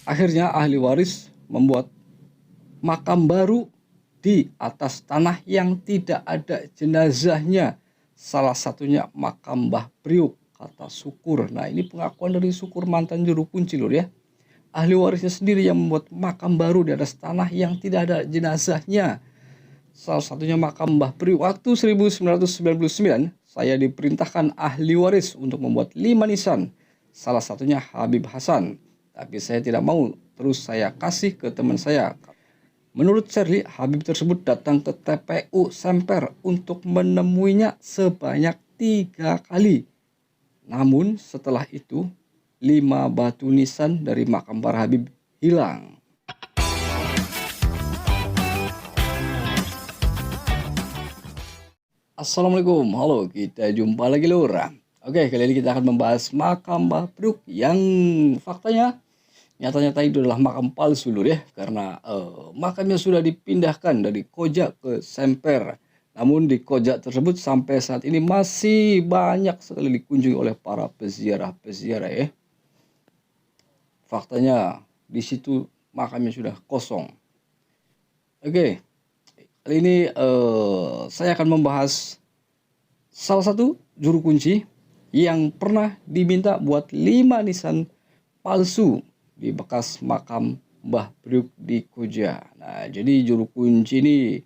Akhirnya ahli waris membuat makam baru di atas tanah yang tidak ada jenazahnya. Salah satunya makam Mbah Priuk, kata Syukur. Nah, ini pengakuan dari Syukur, mantan juru kunci lur ya. Ahli warisnya sendiri yang membuat makam baru di atas tanah yang tidak ada jenazahnya. Salah satunya makam Mbah Priuk. Waktu 1999, saya diperintahkan ahli waris untuk membuat 5 nisan. Salah satunya Habib Hasan. Tapi saya tidak mau, terus saya kasih ke teman saya. Menurut Shirley, Habib tersebut datang ke TPU Semper untuk menemuinya sebanyak 3 kali. Namun setelah itu, 5 batu nisan dari makam para Habib hilang. Assalamualaikum, halo, kita jumpa lagi lur. Oke, kali ini kita akan membahas makam Mbah Priuk yang faktanya nyata-nyata itu adalah makam palsu lur ya, karena makamnya sudah dipindahkan dari Koja ke Semper. Namun di Koja tersebut sampai saat ini masih banyak sekali dikunjungi oleh para peziarah-peziarah ya. Faktanya di situ makamnya sudah kosong. Oke, kali ini saya akan membahas salah satu juru kunci yang pernah diminta buat 5 nisan palsu di bekas makam Mbah Priuk di Koja. Nah, jadi juru kunci ini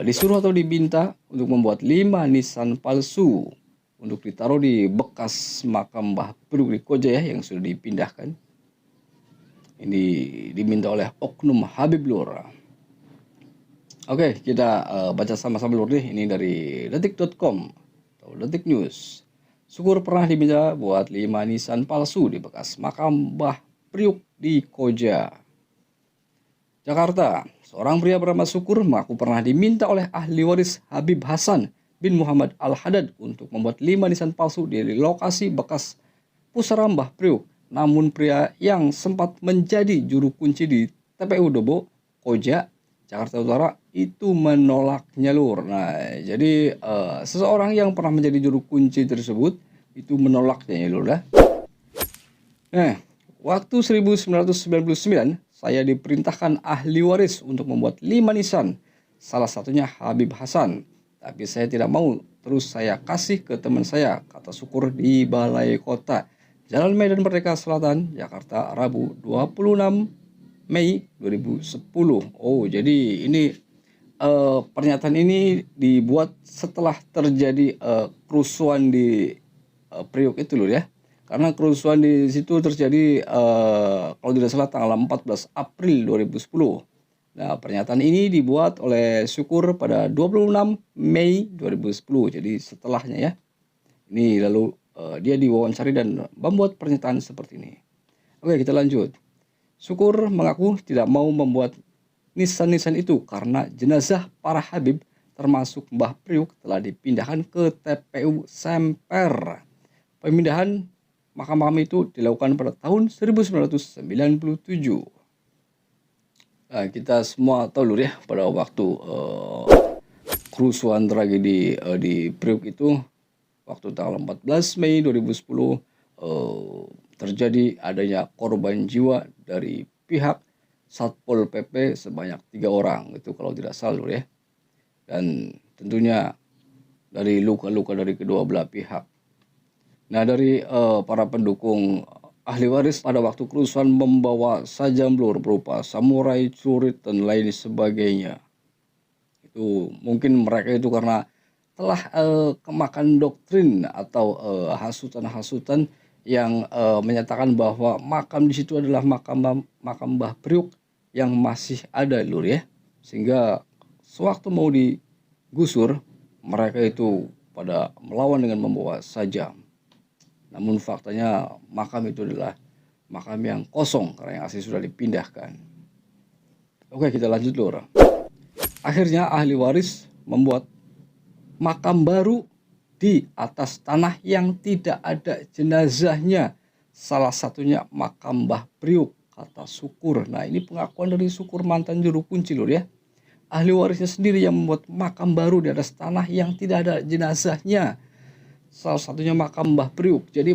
disuruh atau diminta untuk membuat 5 nisan palsu untuk ditaruh di bekas makam Mbah Priuk di Koja ya, yang sudah dipindahkan. Ini diminta oleh oknum Habib lur. Oke, kita baca sama-sama lur nih. Ini dari detik.com atau Detik News. Syukur pernah diminta buat 5 nisan palsu di bekas makam Mbah Priuk di Koja. Jakarta, seorang pria bernama Syukur mengaku pernah diminta oleh ahli waris Habib Hasan bin Muhammad Al-Haddad untuk membuat 5 nisan palsu di lokasi bekas pusara Mbah Priuk. Namun pria yang sempat menjadi juru kunci di TPU Dobo, Koja, Jakarta Utara itu menolaknya lur. Nah, jadi seseorang yang pernah menjadi juru kunci tersebut itu menolaknya ya lur ya. Nah, waktu 1999 saya diperintahkan ahli waris untuk membuat 5 nisan. Salah satunya Habib Hasan. Tapi saya tidak mau, terus saya kasih ke teman saya, kata Syukur di Balai Kota, Jalan Medan Merdeka Selatan, Jakarta, Rabu 26 Mei 2010. Oh, jadi ini pernyataan ini dibuat setelah terjadi kerusuhan di Priuk itu loh ya. Karena kerusuhan di situ terjadi kalau tidak salah tanggal 14 April 2010. Nah, pernyataan ini dibuat oleh Syukur pada 26 Mei 2010. Jadi setelahnya ya. Ini lalu dia diwawancari dan membuat pernyataan seperti ini. Oke, kita lanjut. Syukur mengaku tidak mau membuat nisan-nisan itu karena jenazah para Habib termasuk Mbah Priuk telah dipindahkan ke TPU Semper. Pemindahan makam-makam itu dilakukan pada tahun 1997. Nah, kita semua tahu lur ya, pada waktu kerusuhan tragedi di Priuk itu, waktu tanggal 14 Mei 2010 terjadi adanya korban jiwa dari pihak Satpol PP sebanyak 3 orang itu kalau tidak salah ya. Dan tentunya dari luka-luka dari kedua belah pihak. Nah, dari para pendukung ahli waris pada waktu kerusuhan membawa sajam lur berupa samurai, celurit dan lain sebagainya. Itu mungkin mereka itu karena telah kemakan doktrin atau hasutan-hasutan yang menyatakan bahwa makam di situ adalah makam Mbah Priuk yang masih ada lur ya. Sehingga sewaktu mau digusur, mereka itu pada melawan dengan membawa sajam. Namun faktanya makam itu adalah makam yang kosong karena yang asli sudah dipindahkan. Oke, kita lanjut lur. Akhirnya ahli waris membuat makam baru di atas tanah yang tidak ada jenazahnya. Salah satunya makam Mbah Priuk, kata Syukur. Nah, ini pengakuan dari Syukur, mantan juru kunci lur ya. Ahli warisnya sendiri yang membuat makam baru di atas tanah yang tidak ada jenazahnya. Salah satunya makam Mbah Priuk. Jadi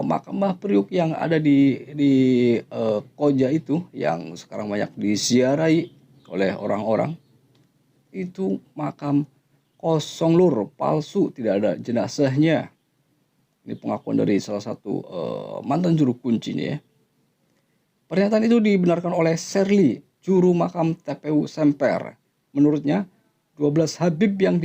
makam Mbah Priuk yang ada di Koja itu yang sekarang banyak diziarahi oleh orang-orang, itu makam kosong lur, palsu, tidak ada jenazahnya. Ini pengakuan dari salah satu mantan juru kunci nih ya. Pernyataan itu dibenarkan oleh Serli, juru makam TPU Semper. Menurutnya, 12 Habib yang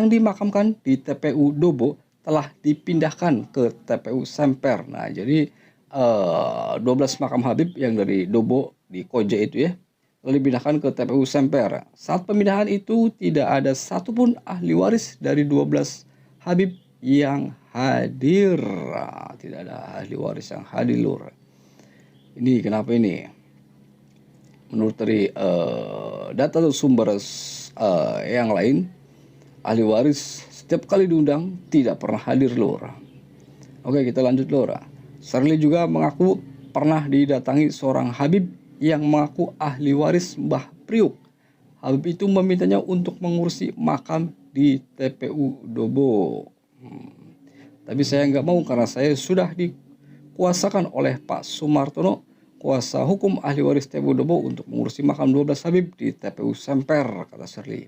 dimakamkan di TPU Dobo telah dipindahkan ke TPU Semper. Nah, jadi 12 makam Habib yang dari Dobo di Koja itu ya, telah dipindahkan ke TPU Semper. Saat pemindahan itu tidak ada satupun ahli waris dari 12 Habib yang hadir. Nah, tidak ada ahli waris yang hadir lur. Ini kenapa ini? Menurut dari data atau sumber yang lain, ahli waris setiap kali diundang tidak pernah hadir lur. Oke, kita lanjut lur. Serli juga mengaku pernah didatangi seorang Habib yang mengaku ahli waris Mbah Priuk. Habib itu memintanya untuk mengurusi makam di TPU Dobo. Tapi saya nggak mau karena saya sudah dikuasakan oleh Pak Sumartono, kuasa hukum ahli waris TPU Dobo, untuk mengurusi makam 12 Habib di TPU Semper, kata Serli.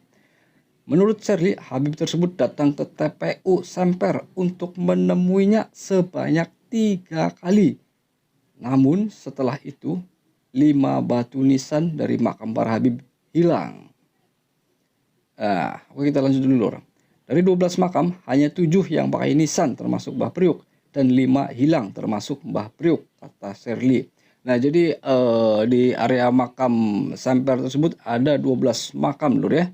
Menurut Serli, Habib tersebut datang ke TPU Semper untuk menemuinya sebanyak 3 kali. Namun setelah itu 5 batu nisan dari makam para Habib hilang. Nah, oke, kita lanjut dulu orang. Dari 12 makam, hanya 7 yang pakai nisan termasuk Mbah Priuk, dan 5 hilang termasuk Mbah Priuk, kata Serli. Nah, jadi di area makam Semper tersebut ada 12 makam lur ya.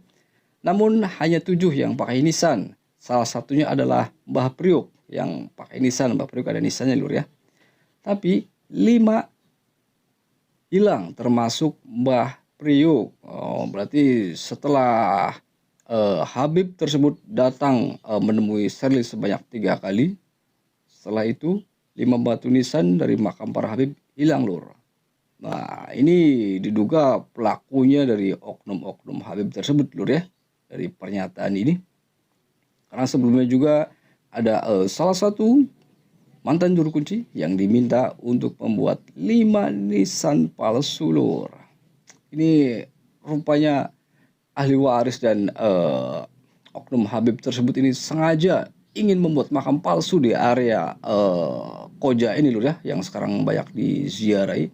Namun hanya 7 yang pakai nisan. Salah satunya adalah Mbah Priuk yang pakai nisan. Mbah Priuk ada nisannya lur ya. Tapi 5 hilang termasuk Mbah Priuk. Oh, berarti setelah Habib tersebut datang menemui Serli sebanyak 3 kali. Setelah itu 5 batu nisan dari makam para Habib hilang lur. Nah, ini diduga pelakunya dari oknum-oknum Habib tersebut lur ya, dari pernyataan ini. Karena sebelumnya juga ada salah satu mantan juru kunci yang diminta untuk membuat 5 nisan palsu lur. Ini rupanya ahli waris dan oknum Habib tersebut ini sengaja ingin membuat makam palsu di area Koja ini lur ya, yang sekarang banyak diziarahi.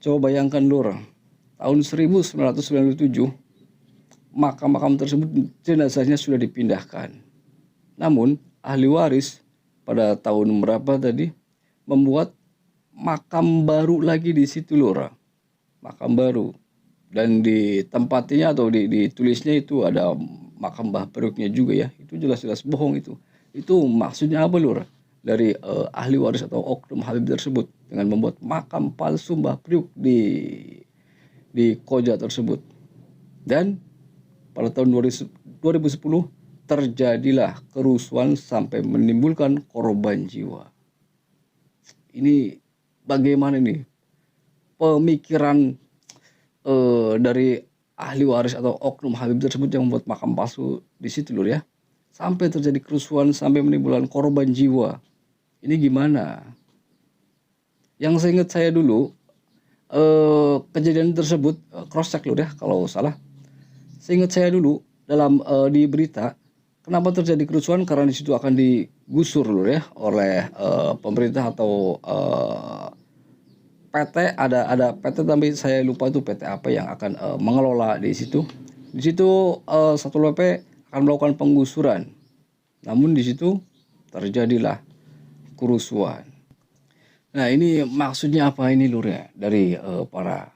Coba bayangkan lur, tahun 1997 makam-makam tersebut jenazahnya sudah dipindahkan. Namun ahli waris pada tahun berapa tadi membuat makam baru lagi di situ lur. Makam baru. Dan ditempatinya atau ditulisnya itu ada makam Mbah Priuknya juga ya. Itu jelas-jelas bohong itu. Itu maksudnya apa lur? Dari ahli waris atau oknum Habib tersebut dengan membuat makam palsu Mbah Priuk di Koja tersebut. Dan pada tahun 2010 terjadilah kerusuhan sampai menimbulkan korban jiwa. Ini bagaimana nih pemikiran dari ahli waris atau oknum Habib tersebut yang membuat makam palsu di situ lur ya, sampai terjadi kerusuhan sampai menimbulkan korban jiwa. Ini gimana? Yang saya ingat saya dulu kejadian tersebut cross check lur ya kalau salah. Seingat saya dulu dalam di berita kenapa terjadi kerusuhan, karena di situ akan digusur lur ya oleh pemerintah atau PT, ada PT tapi saya lupa itu PT apa yang akan mengelola di situ. Di situ Satpol PP akan melakukan penggusuran. Namun di situ terjadilah kerusuhan. Nah, ini maksudnya apa ini lur ya dari para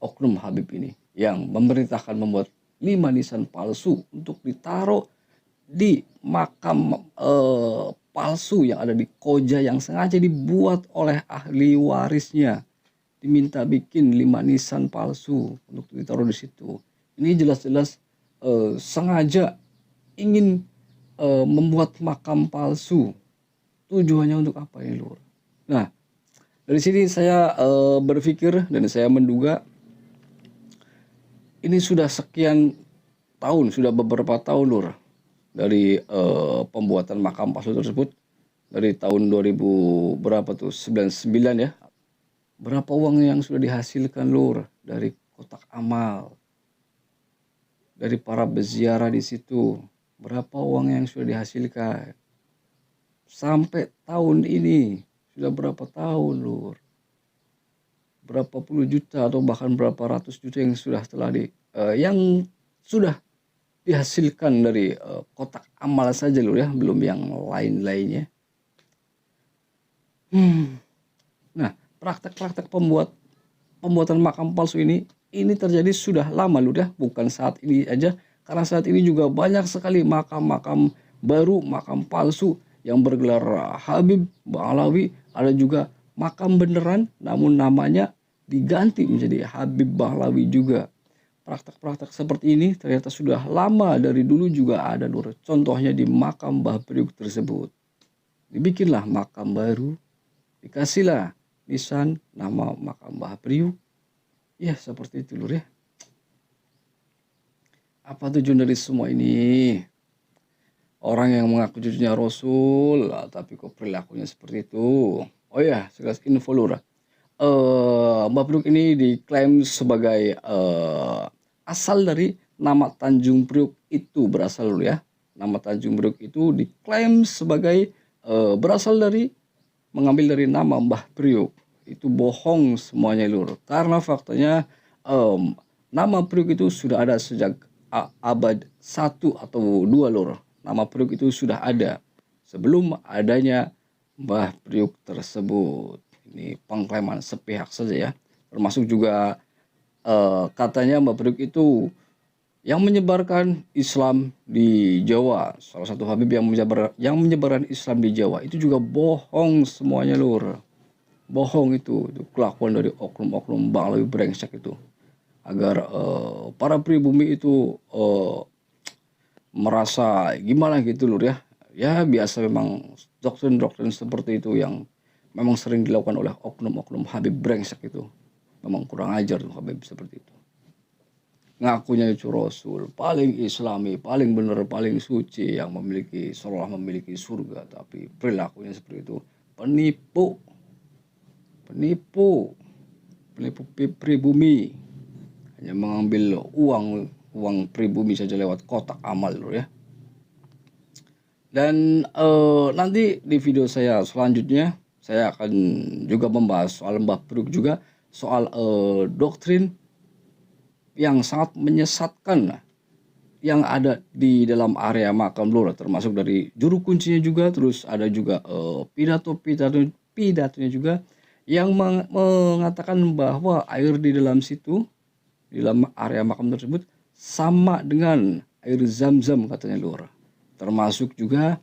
oknum Habib ini yang memerintahkan membuat 5 nisan palsu untuk ditaruh di makam palsu yang ada di Koja yang sengaja dibuat oleh ahli warisnya. Diminta bikin 5 nisan palsu untuk ditaruh di situ. Ini jelas-jelas sengaja ingin membuat makam palsu. Tujuannya untuk apa ini lur? Nah, dari sini saya berpikir dan saya menduga ini sudah sekian tahun, sudah beberapa tahun lur. dari pembuatan makam palsu tersebut dari tahun 2000 berapa tuh 99 ya. Berapa uang yang sudah dihasilkan lur dari kotak amal, dari para peziarah di situ. Berapa uang yang sudah dihasilkan sampai tahun ini, sudah berapa tahun lur, berapa puluh juta atau bahkan berapa ratus juta yang yang sudah dihasilkan dari kotak amal saja lur ya, belum yang lain-lainnya. Nah, praktek-praktek pembuatan makam palsu ini terjadi sudah lama lur ya, bukan saat ini aja, karena saat ini juga banyak sekali makam-makam baru, makam palsu yang bergelar Habib Bahlawi. Ada juga makam beneran namun namanya diganti menjadi Habib Bahlawi juga. Praktek-praktek seperti ini ternyata sudah lama, dari dulu juga ada lur. Contohnya di makam Mbah Priuk tersebut. Dibikinlah makam baru, dikasihlah nisan nama makam Mbah Priuk. Ya seperti itu lur ya. Apa tujuan dari semua ini? Orang yang mengaku cucunya Rasul, tapi kok perilakunya seperti itu. Oh ya, sekilas info lur. Mbah Priuk ini diklaim sebagai asal dari nama Tanjung Priuk itu berasal lur ya. Nama Tanjung Priuk itu diklaim sebagai berasal dari mengambil dari nama Mbah Priuk. Itu bohong semuanya lur. Karena faktanya nama Priuk itu sudah ada sejak abad 1 atau 2 lur. Nama Priuk itu sudah ada sebelum adanya Mbah Priuk tersebut. Ini pengklaiman sepihak saja ya. Termasuk juga katanya Mbah Priuk itu yang menyebarkan Islam di Jawa. Salah satu Habib yang menyebarkan Islam di Jawa. Itu juga bohong semuanya lur. Bohong itu kelakuan dari oknum-oknum Bahlawi brengsek itu. Agar para pribumi itu merasa gimana gitu lur ya. Ya biasa memang doktrin-doktrin seperti itu yang memang sering dilakukan oleh oknum-oknum Habib brengsek itu. Memang kurang ajar tuh Habib seperti itu. Ngakunya itu Rasul, paling islami, paling benar, paling suci, yang seolah memiliki surga, tapi perilakunya seperti itu. Penipu, penipu, penipu pribumi. Hanya mengambil uang pribumi saja lewat kotak amal loh ya. Dan nanti di video saya selanjutnya saya akan juga membahas soal Mbah Priuk juga, soal doktrin yang sangat menyesatkan yang ada di dalam area makam lur, termasuk dari juru kuncinya juga, terus ada juga pidatonya juga yang mengatakan bahwa air di dalam situ, di dalam area makam tersebut sama dengan air zam-zam katanya lur. Termasuk juga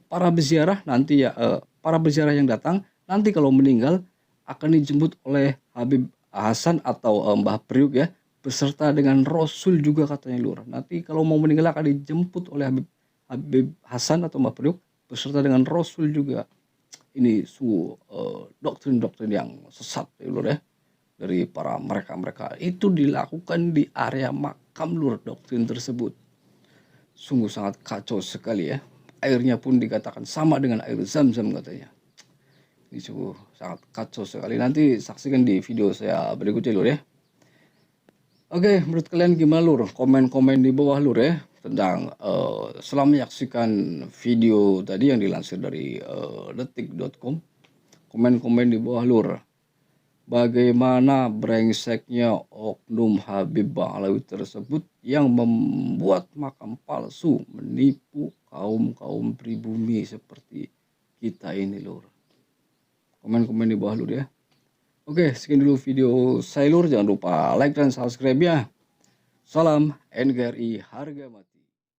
para peziarah nanti ya, para peziarah yang datang nanti kalau meninggal akan dijemput oleh Habib Hasan atau Mbah Priuk ya, beserta dengan Rasul juga katanya lur. Nanti kalau mau meninggal akan dijemput oleh Habib Hasan atau Mbah Priuk beserta dengan Rasul juga. Ini doktrin-doktrin yang sesat ya lur ya, dari para mereka itu dilakukan di area makam lur. Doktrin tersebut sungguh sangat kacau sekali ya. Airnya pun dikatakan sama dengan air zam-zam katanya. Ini sungguh sangat kacau sekali. Nanti saksikan di video saya berikutnya lur ya. Oke, menurut kalian gimana lur? Komen-komen di bawah lur ya, tentang setelah menyaksikan video tadi yang dilansir dari detik.com. Komen-komen di bawah lur. Bagaimana brengseknya oknum Habib Bahlawi tersebut yang membuat makam palsu, menipu kaum pribumi seperti kita ini lur. Komen-komen di bawah lur ya. Oke, sekian dulu video saya lur. Jangan lupa like dan subscribe ya. Salam NKRI harga mati.